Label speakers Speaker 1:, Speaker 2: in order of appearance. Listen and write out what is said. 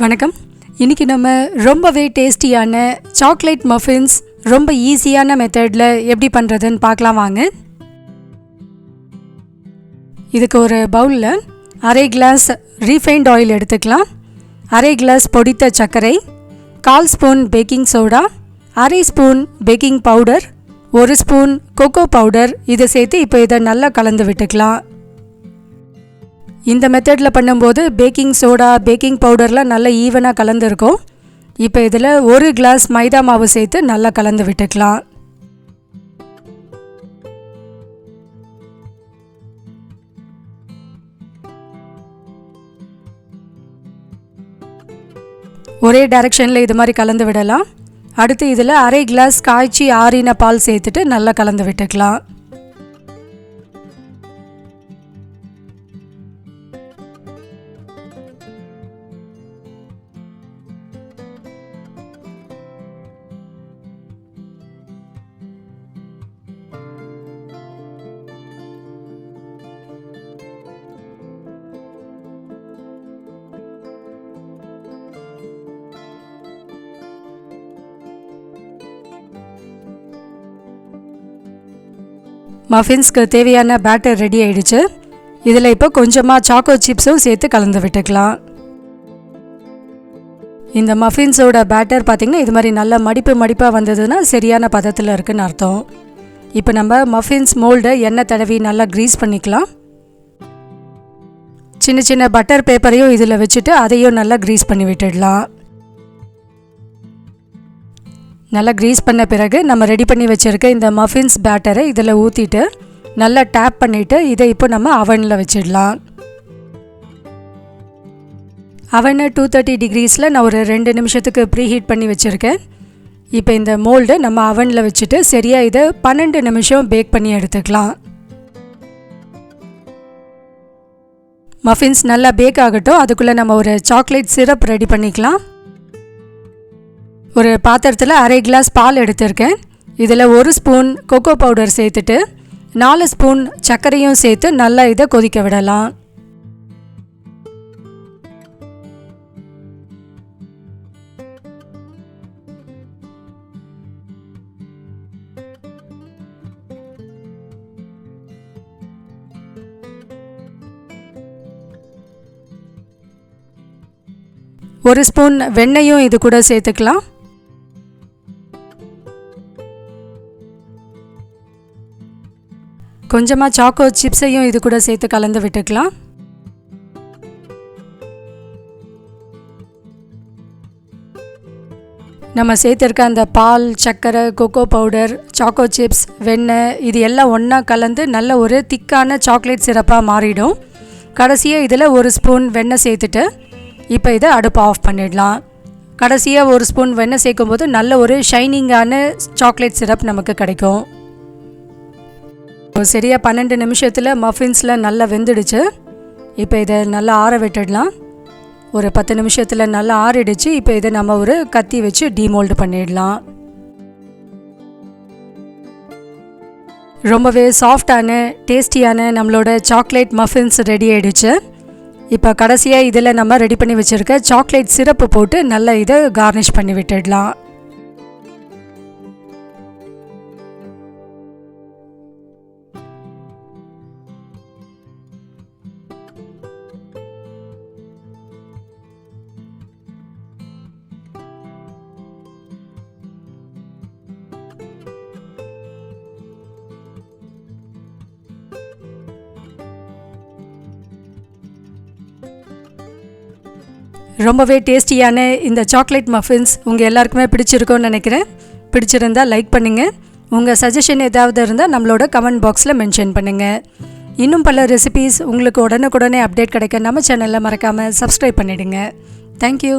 Speaker 1: வணக்கம். இன்றைக்கி நம்ம ரொம்பவே டேஸ்டியான சாக்லேட் மஃபின்ஸ் ரொம்ப ஈஸியான மெத்தடில் எப்படி பண்ணுறதுன்னு பார்க்கலாம் வாங்க. இதுக்கு ஒரு பவுலில் அரை கிளாஸ் ரீஃபைண்ட் ஆயில் எடுத்துக்கலாம், அரை கிளாஸ் பொடித்த சர்க்கரை, 1/4 ஸ்பூன் பேக்கிங் சோடா, அரை spoon baking powder, 1 spoon cocoa powder இதை சேர்த்து இப்போ இதை நல்லா கலந்து விட்டுக்கலாம். இந்த மெத்தடில் பண்ணும்போது பேக்கிங் சோடா பேக்கிங் பவுடர்லாம் நல்லா ஈவனாக கலந்துருக்கும். இப்போ இதில் 1 கிளாஸ் மைதா மாவு சேர்த்து நல்லா கலந்து விட்டுக்கலாம். ஒரே டைரெக்ஷனில் இது மாதிரி கலந்து விடலாம். அடுத்து இதில் அரை கிளாஸ் காய்ச்சி ஆறின பால் சேர்த்துட்டு நல்லா கலந்து விட்டுக்கலாம். மஃபின்ஸ்க்கு தேவையான பேட்டர் ரெடி ஆகிடுச்சு. இதில் இப்போ கொஞ்சமாக சாக்கோ சிப்ஸும் சேர்த்து கலந்து விட்டுக்கலாம். இந்த மஃபின்ஸோட பேட்டர் பார்த்திங்கன்னா இது மாதிரி நல்லா மடிப்பாக வந்ததுன்னா சரியான பதத்தில் இருக்குதுன்னு அர்த்தம். இப்போ நம்ம மஃபின்ஸ் மோல்டை எண்ணெய் தடவி நல்லா க்ரீஸ் பண்ணிக்கலாம். சின்ன சின்ன பட்டர் பேப்பரையும் இதில் வச்சுட்டு அதையும் நல்லா க்ரீஸ் பண்ணி விட்டுடலாம். நல்லா க்ரீஸ் பண்ண பிறகு நம்ம ரெடி பண்ணி வச்சுருக்க இந்த மஃபின்ஸ் பேட்டரை இதில் ஊற்றிட்டு நல்லா டேப் பண்ணிவிட்டு இதை இப்போ நம்ம அவனில் வச்சிடலாம். அவனை 230 டிகிரிஸில் நான் ஒரு 2 நிமிஷத்துக்கு ப்ரீ ஹீட் பண்ணி வச்சுருக்கேன். இப்போ இந்த மோல்டு நம்ம அவனில் வச்சுட்டு சரியாக இதை 12 நிமிஷம் பேக் பண்ணி எடுத்துக்கலாம். மஃபின்ஸ் நல்லா பேக் ஆகட்டும், அதுக்குள்ளே நம்ம ஒரு சாக்லேட் சிரப் ரெடி பண்ணிக்கலாம். ஒரு பாத்திரத்தில் அரை கிளாஸ் பால் எடுத்திருக்கேன். இதில் 1 ஸ்பூன் கொக்கோ பவுடர் சேர்த்துட்டு 4 ஸ்பூன் சர்க்கரையும் சேர்த்து நல்லா இதை கொதிக்க விடலாம். ஒரு ஸ்பூன் வெண்ணெயும் இது கூட சேர்த்துக்கலாம். கொஞ்சமாக சாக்கோ சிப்ஸையும் இது கூட சேர்த்து கலந்து விட்டுக்கலாம். நம்ம சேர்த்துருக்க அந்த பால், சர்க்கரை, கொக்கோ பவுடர், சாக்கோ சிப்ஸ், வெண்ணெய் இது எல்லாம் ஒன்றா கலந்து நல்ல ஒரு திக்கான சாக்லேட் சிரப்பாக மாறிடும். கடைசியாக இதில் 1 ஸ்பூன் வெண்ணெய் சேர்த்துட்டு இப்போ இதை அடுப்பு ஆஃப் பண்ணிடலாம். கடைசியாக 1 ஸ்பூன் வெண்ணெய் சேர்க்கும்போது நல்ல ஒரு ஷைனிங்கான சாக்லேட் சிரப் நமக்கு கிடைக்கும். சரியாக 12 நிமிஷத்தில் மஃபின்ஸில் நல்லா வெந்துடுச்சு. இப்போ இதை நல்லா ஆற விட்டுடலாம். ஒரு 10 நிமிஷத்தில் நல்லா ஆறிடுச்சு. இப்போ இதை நம்ம ஒரு கத்தி வச்சு டீமோல்டு பண்ணிடலாம். ரொம்பவே சாஃப்டான டேஸ்டியான நம்மளோட சாக்லேட் மஃபின்ஸ் ரெடி ஆகிடுச்சு. இப்போ கடைசியாக இதில் நம்ம ரெடி பண்ணி வச்சுருக்க சாக்லேட் சிரப்பு போட்டு நல்லா இதை கார்னிஷ் பண்ணி விட்டுடலாம். ரொம்பவே டேஸ்டியான இந்த சாக்லேட் மஃபின்ஸ் உங்கள் எல்லாருக்குமே பிடிச்சிருக்கும்னு நினைக்கிறேன். பிடிச்சிருந்தால் லைக் பண்ணுங்கள். உங்கள் சஜஷன் ஏதாவது இருந்தால் நம்மளோட கமெண்ட் பாக்ஸில் மென்ஷன் பண்ணுங்கள். இன்னும் பல ரெசிபீஸ் உங்களுக்கு உடனுக்குடனே அப்டேட் கிடைக்க நம்ம சேனலில் மறக்காமல் சப்ஸ்கிரைப் பண்ணிவிடுங்க. தேங்க்யூ.